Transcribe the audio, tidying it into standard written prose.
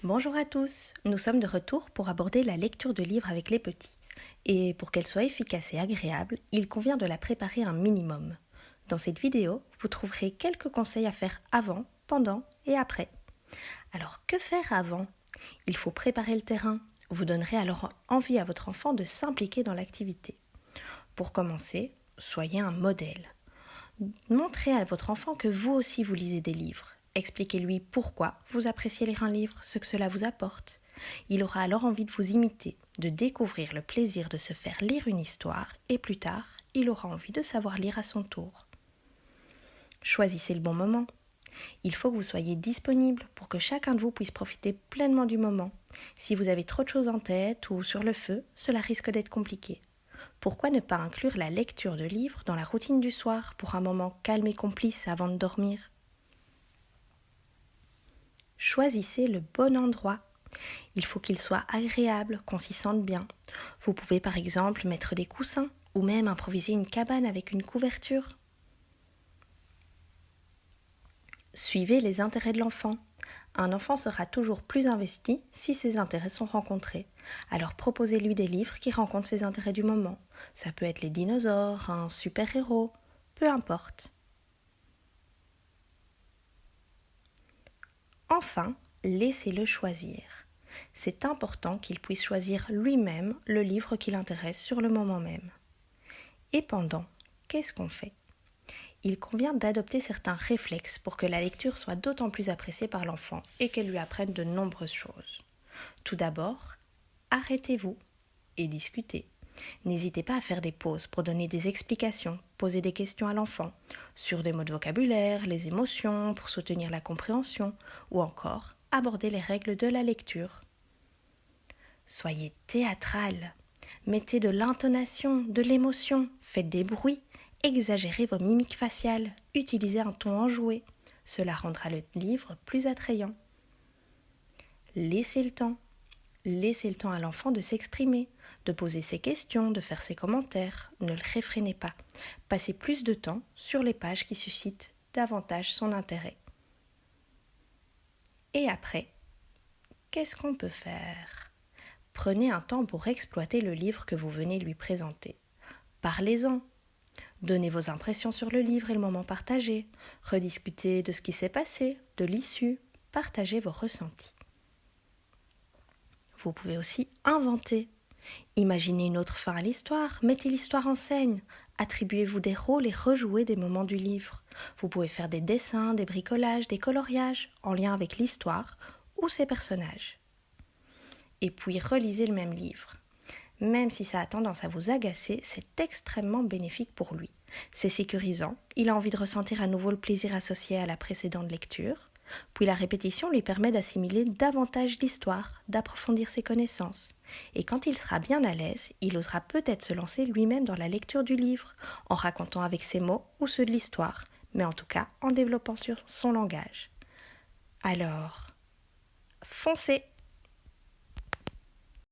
Bonjour à tous, nous sommes de retour pour aborder la lecture de livres avec les petits. Et pour qu'elle soit efficace et agréable, il convient de la préparer un minimum. Dans cette vidéo, vous trouverez quelques conseils à faire avant, pendant et après. Alors que faire avant ? Il faut préparer le terrain. Vous donnerez alors envie à votre enfant de s'impliquer dans l'activité. Pour commencer, soyez un modèle. Montrez à votre enfant que vous aussi vous lisez des livres. Expliquez-lui pourquoi vous appréciez lire un livre, ce que cela vous apporte. Il aura alors envie de vous imiter, de découvrir le plaisir de se faire lire une histoire et plus tard, il aura envie de savoir lire à son tour. Choisissez le bon moment. Il faut que vous soyez disponible pour que chacun de vous puisse profiter pleinement du moment. Si vous avez trop de choses en tête ou sur le feu, cela risque d'être compliqué. Pourquoi ne pas inclure la lecture de livres dans la routine du soir pour un moment calme et complice avant de dormir ? Choisissez le bon endroit. Il faut qu'il soit agréable, qu'on s'y sente bien. Vous pouvez par exemple mettre des coussins ou même improviser une cabane avec une couverture. Suivez les intérêts de l'enfant. Un enfant sera toujours plus investi si ses intérêts sont rencontrés. Alors proposez-lui des livres qui rencontrent ses intérêts du moment. Ça peut être les dinosaures, un super-héros, peu importe. Enfin, laissez-le choisir. C'est important qu'il puisse choisir lui-même le livre qui l'intéresse sur le moment même. Et pendant, qu'est-ce qu'on fait ? Il convient d'adopter certains réflexes pour que la lecture soit d'autant plus appréciée par l'enfant et qu'elle lui apprenne de nombreuses choses. Tout d'abord, arrêtez-vous et discutez. N'hésitez pas à faire des pauses pour donner des explications, poser des questions à l'enfant sur des mots de vocabulaire, les émotions, pour soutenir la compréhension, ou encore aborder les règles de la lecture. Soyez théâtral, mettez de l'intonation, de l'émotion, faites des bruits, exagérez vos mimiques faciales, utilisez un ton enjoué. Cela rendra le livre plus attrayant. Laissez le temps. Laissez le temps à l'enfant de s'exprimer, de poser ses questions, de faire ses commentaires. Ne le réfrénez pas. Passez plus de temps sur les pages qui suscitent davantage son intérêt. Et après, qu'est-ce qu'on peut faire ? Prenez un temps pour exploiter le livre que vous venez lui présenter. Parlez-en. Donnez vos impressions sur le livre et le moment partagé. Rediscutez de ce qui s'est passé, de l'issue. Partagez vos ressentis. Vous pouvez aussi inventer. Imaginez une autre fin à l'histoire, mettez l'histoire en scène, attribuez-vous des rôles et rejouez des moments du livre. Vous pouvez faire des dessins, des bricolages, des coloriages en lien avec l'histoire ou ses personnages. Et puis relisez le même livre. Même si ça a tendance à vous agacer, c'est extrêmement bénéfique pour lui. C'est sécurisant, il a envie de ressentir à nouveau le plaisir associé à la précédente lecture. Puis la répétition lui permet d'assimiler davantage l'histoire, d'approfondir ses connaissances. Et quand il sera bien à l'aise, il osera peut-être se lancer lui-même dans la lecture du livre, en racontant avec ses mots ou ceux de l'histoire, mais en tout cas en développant sur son langage. Alors, foncez!